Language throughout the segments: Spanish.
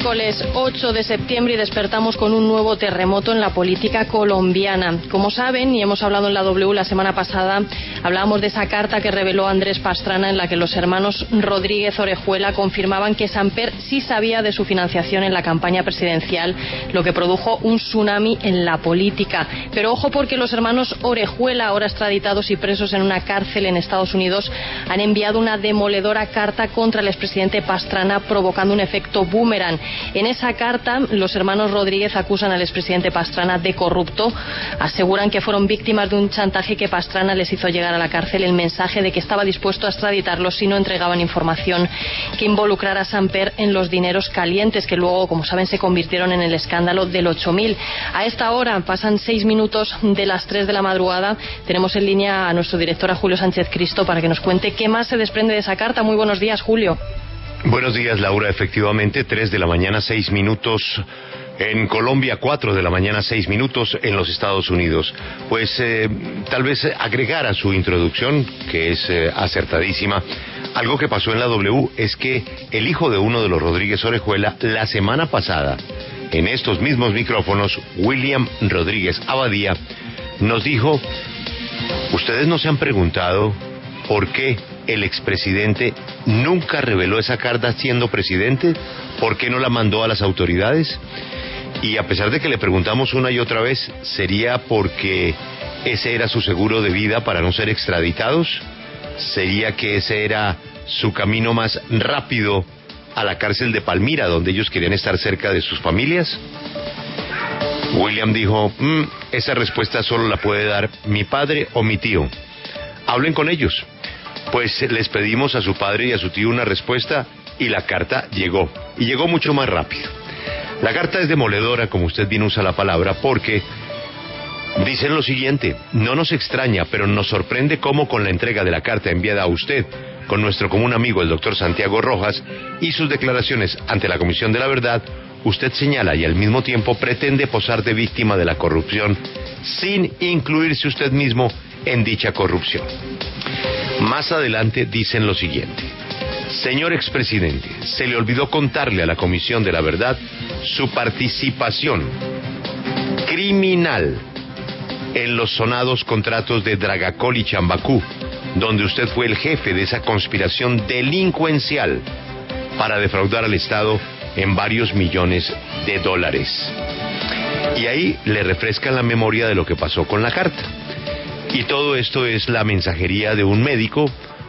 Miércoles 8 de septiembre y despertamos con un nuevo terremoto en la política colombiana. Como saben, y hemos hablado en la W la semana pasada, hablábamos de esa carta que reveló Andrés Pastrana en la que los hermanos Rodríguez Orejuela confirmaban que Samper sí sabía de su financiación en la campaña presidencial, lo que produjo un tsunami en la política. Pero ojo, porque los hermanos Orejuela, ahora extraditados y presos en una cárcel en Estados Unidos, han enviado una demoledora carta contra el expresidente Pastrana, provocando un efecto boomerang. En esa carta, los hermanos Rodríguez acusan al expresidente Pastrana de corrupto, aseguran que fueron víctimas de un chantaje que Pastrana les hizo llegar a la cárcel el mensaje de que estaba dispuesto a extraditarlos si no entregaban información que involucrara a Samper en los dineros calientes, que luego, como saben, se convirtieron en el escándalo del 8000. A esta hora, pasan 6 minutos de las 3 de la madrugada, tenemos en línea a nuestro director, a Julio Sánchez Cristo, para que nos cuente qué más se desprende de esa carta. Muy buenos días, Julio. Buenos días, Laura. Efectivamente, 3 de la mañana, 6 minutos en Colombia, 4 de la mañana, 6 minutos en los Estados Unidos. Pues tal vez agregar a su introducción, que es acertadísima, algo que pasó en la W es que el hijo de uno de los Rodríguez Orejuela, la semana pasada, en estos mismos micrófonos, William Rodríguez Abadía, nos dijo: ustedes no se han preguntado por qué el expresidente nunca reveló esa carta siendo presidente, ¿por qué no la mandó a las autoridades? Y a pesar de que le preguntamos una y otra vez, ¿sería porque ese era su seguro de vida para no ser extraditados? ¿Sería que ese era su camino más rápido a la cárcel de Palmira, donde ellos querían estar cerca de sus familias? William dijo: esa respuesta solo la puede dar mi padre o mi tío. Hablen con ellos. Pues les pedimos a su padre y a su tío una respuesta y la carta llegó. Y llegó mucho más rápido. La carta es demoledora, como usted bien usa la palabra, porque dicen lo siguiente: no nos extraña, pero nos sorprende cómo con la entrega de la carta enviada a usted, con nuestro común amigo el doctor Santiago Rojas, y sus declaraciones ante la Comisión de la Verdad, usted señala y al mismo tiempo pretende posar de víctima de la corrupción, sin incluirse usted mismo en dicha corrupción. Más adelante dicen lo siguiente: señor expresidente, se le olvidó contarle a la Comisión de la Verdad su participación criminal en los sonados contratos de Dragacol y Chambacú, donde usted fue el jefe de esa conspiración delincuencial para defraudar al Estado en varios millones de dólares. Y ahí le refrescan la memoria de lo que pasó con la carta. Y todo esto es la mensajería de un médico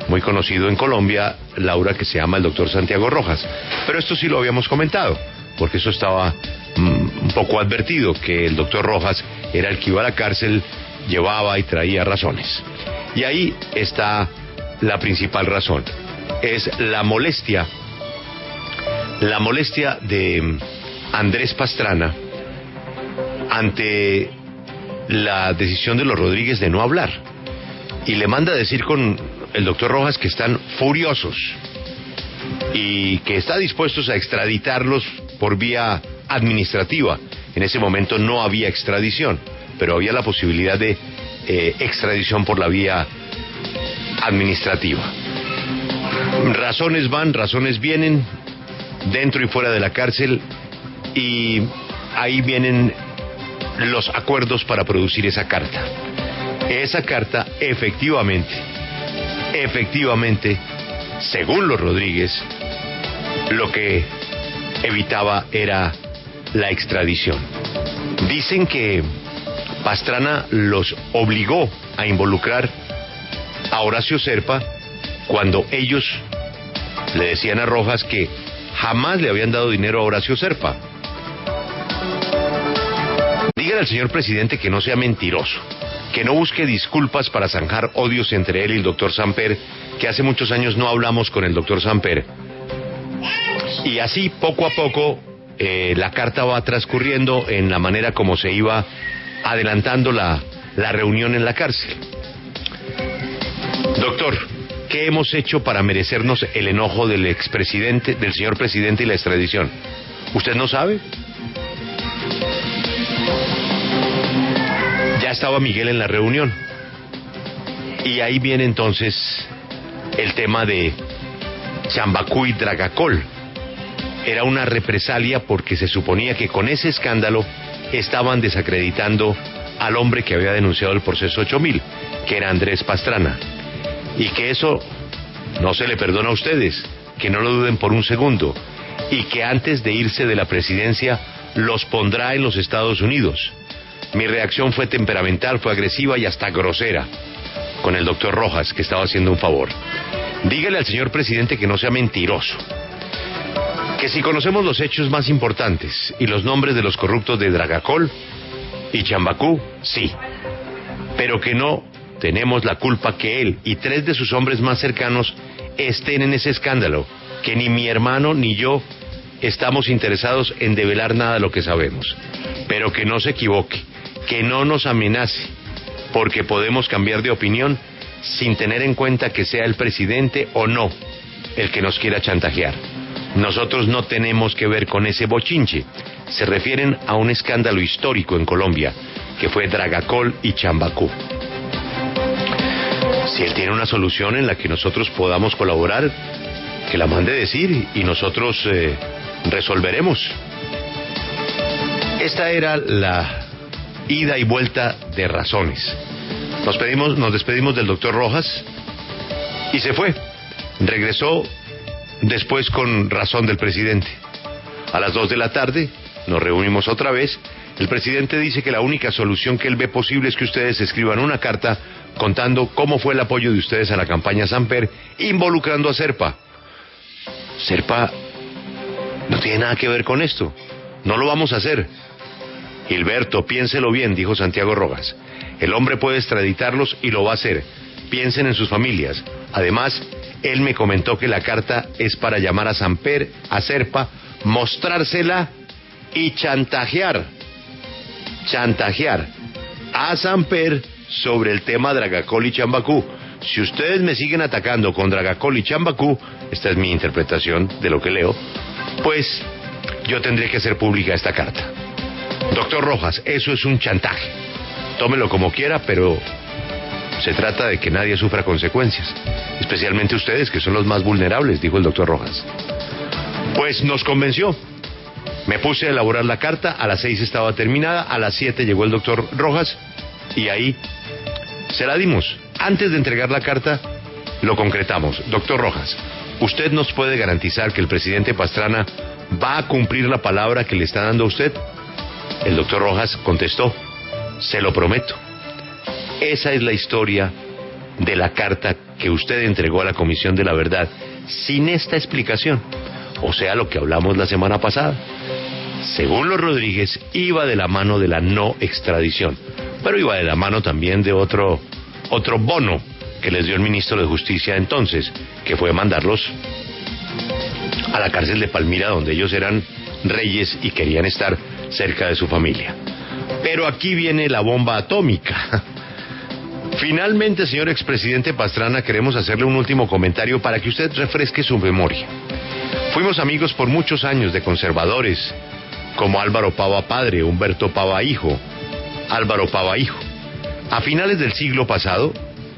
muy conocido en Colombia, Laura, que se llama el doctor Santiago Rojas. Pero esto sí lo habíamos comentado, porque eso estaba un poco advertido, que el doctor Rojas era el que iba a la cárcel, llevaba y traía razones. Y ahí está la principal razón: es la molestia de Andrés Pastrana ante la decisión de los Rodríguez de no hablar, y le manda a decir con el doctor Rojas que están furiosos y que está dispuestos a extraditarlos por vía administrativa. En ese momento no había extradición, pero había la posibilidad de extradición por la vía administrativa. Razones van, razones vienen, dentro y fuera de la cárcel, y ahí vienen los acuerdos para producir esa carta. Esa carta efectivamente, según los Rodríguez, lo que evitaba era la extradición. Dicen que Pastrana los obligó a involucrar a Horacio Serpa cuando ellos le decían a Rojas que jamás le habían dado dinero a Horacio Serpa. Dígale al señor presidente que no sea mentiroso, que no busque disculpas para zanjar odios entre él y el doctor Samper, que hace muchos años no hablamos con el doctor Samper. Y así, poco a poco, la carta va transcurriendo en la manera como se iba adelantando la reunión en la cárcel. Doctor, ¿qué hemos hecho para merecernos el enojo del expresidente, del señor presidente, y la extradición? ¿Usted no sabe? Ya estaba Miguel en la reunión. Y ahí viene entonces el tema de Chambacú y Dragacol. era una represalia porque se suponía que con ese escándalo estaban desacreditando al hombre que había denunciado el proceso 8000, que era Andrés Pastrana, y que eso no se le perdona a ustedes, que no lo duden por un segundo, y que antes de irse de la presidencia los pondrá en los Estados Unidos. Mi reacción fue temperamental, fue agresiva y hasta grosera con el doctor Rojas, que estaba haciendo un favor. Dígale al señor presidente que no sea mentiroso, que si conocemos los hechos más importantes y los nombres de los corruptos de Dragacol y Chambacú, sí, pero que no tenemos la culpa que él y 3 de sus hombres más cercanos estén en ese escándalo, que ni mi hermano ni yo estamos interesados en develar nada de lo que sabemos, pero que no se equivoque, que no nos amenace, porque podemos cambiar de opinión sin tener en cuenta que sea el presidente o no el que nos quiera chantajear. Nosotros no tenemos que ver con ese bochinche. Se refieren a un escándalo histórico en Colombia, que fue Dragacol y Chambacú. Si él tiene una solución en la que nosotros podamos colaborar, que la mande decir y nosotros resolveremos. Esta era la ida y vuelta de razones. Nos despedimos del doctor Rojas y se fue. Regresó después con razón del presidente. A las 2 de la tarde nos reunimos otra vez. El presidente dice que la única solución que él ve posible es que ustedes escriban una carta contando cómo fue el apoyo de ustedes a la campaña Samper, involucrando a Serpa. Serpa no tiene nada que ver con esto. No lo vamos a hacer. Gilberto, piénselo bien, dijo Santiago Rojas. El hombre puede extraditarlos y lo va a hacer. Piensen en sus familias. Además, él me comentó que la carta es para llamar a Samper, a Serpa, mostrársela y chantajear a Samper sobre el tema Dragacol y Chambacú. Si ustedes me siguen atacando con Dragacol y Chambacú, esta es mi interpretación de lo que leo, pues yo tendré que hacer pública esta carta. Doctor Rojas, eso es un chantaje. Tómelo como quiera, pero se trata de que nadie sufra consecuencias, especialmente ustedes, que son los más vulnerables, dijo el doctor Rojas. Pues nos convenció. Me puse a elaborar la carta, a las 6 estaba terminada, a las 7 llegó el doctor Rojas y ahí se la dimos. Antes de entregar la carta, lo concretamos. Doctor Rojas, ¿usted nos puede garantizar que el presidente Pastrana va a cumplir la palabra que le está dando a usted? El doctor Rojas contestó, se lo prometo. Esa es la historia de la carta que usted entregó a la Comisión de la Verdad, sin esta explicación. O sea, lo que hablamos la semana pasada. Según los Rodríguez, iba de la mano de la no extradición, pero iba de la mano también de otro bono que les dio el ministro de Justicia entonces, que fue mandarlos a la cárcel de Palmira, donde ellos eran reyes y querían estar cerca de su familia. Pero aquí viene la bomba atómica. Finalmente, señor expresidente Pastrana, queremos hacerle un último comentario para que usted refresque su memoria. Fuimos amigos por muchos años de conservadores, como Álvaro Pava padre, Humberto Pava hijo, Álvaro Pava hijo. A finales del siglo pasado,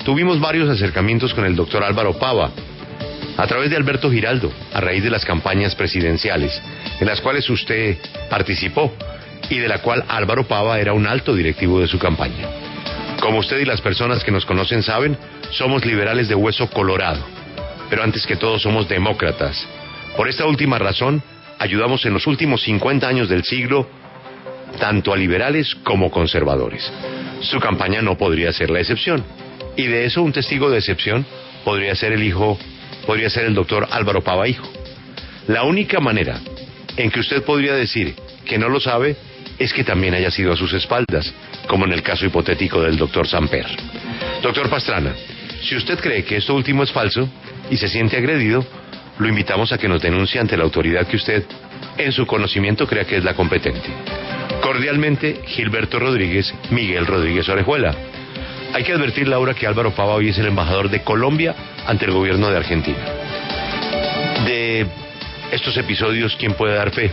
tuvimos varios acercamientos con el doctor Álvaro Pava, a través de Alberto Giraldo, a raíz de las campañas presidenciales, en las cuales usted participó, y de la cual Álvaro Pava era un alto directivo de su campaña. Como usted y las personas que nos conocen saben, somos liberales de hueso colorado, pero antes que todo somos demócratas. Por esta última razón, ayudamos en los últimos 50 años del siglo tanto a liberales como conservadores. Su campaña no podría ser la excepción, y de eso un testigo de excepción podría ser el doctor Álvaro Pava hijo. La única manera en que usted podría decir que no lo sabe es que también haya sido a sus espaldas, como en el caso hipotético del doctor Samper. Doctor Pastrana, si usted cree que esto último es falso y se siente agredido, lo invitamos a que nos denuncie ante la autoridad que usted, en su conocimiento, crea que es la competente. Cordialmente, Gilberto Rodríguez, Miguel Rodríguez Orejuela. Hay que advertir, Laura, que Álvaro Pava hoy es el embajador de Colombia ante el gobierno de Argentina. De estos episodios, ¿quién puede dar fe?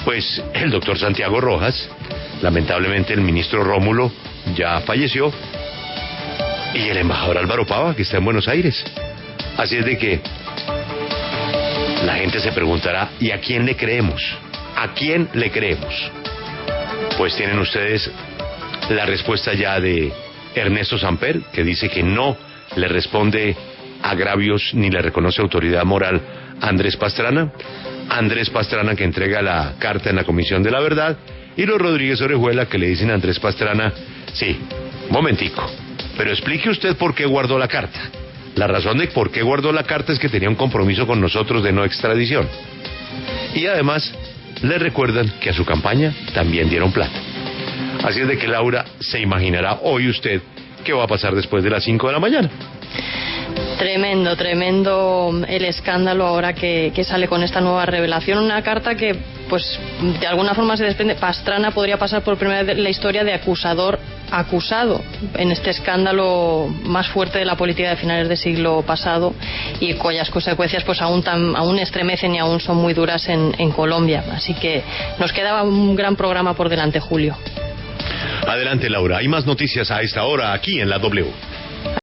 Pues el doctor Santiago Rojas, lamentablemente el ministro Rómulo ya falleció, y el embajador Álvaro Pava, que está en Buenos Aires. Así es de que La gente se preguntará, ¿y a quién le creemos? ¿A quién le creemos? Pues tienen ustedes la respuesta ya de Ernesto Samper, que dice que no le responde agravios ni le reconoce autoridad moral a Andrés Pastrana. Andrés Pastrana, que entrega la carta en la Comisión de la Verdad, y los Rodríguez Orejuela, que le dicen a Andrés Pastrana, sí, momentico, pero explique usted por qué guardó la carta. La razón de por qué guardó la carta es que tenía un compromiso con nosotros de no extradición. Y además, le recuerdan que a su campaña también dieron plata. Así es de que, Laura, se imaginará hoy usted qué va a pasar después de las 5 de la mañana. Tremendo, tremendo el escándalo ahora que sale con esta nueva revelación. Una carta que, pues, de alguna forma se desprende. Pastrana podría pasar por primera vez en la historia de acusador acusado en este escándalo más fuerte de la política de finales del siglo pasado, y cuyas consecuencias pues aún estremecen y aún son muy duras en Colombia. Así que nos quedaba un gran programa por delante, Julio. Adelante, Laura. Hay más noticias a esta hora aquí en la W.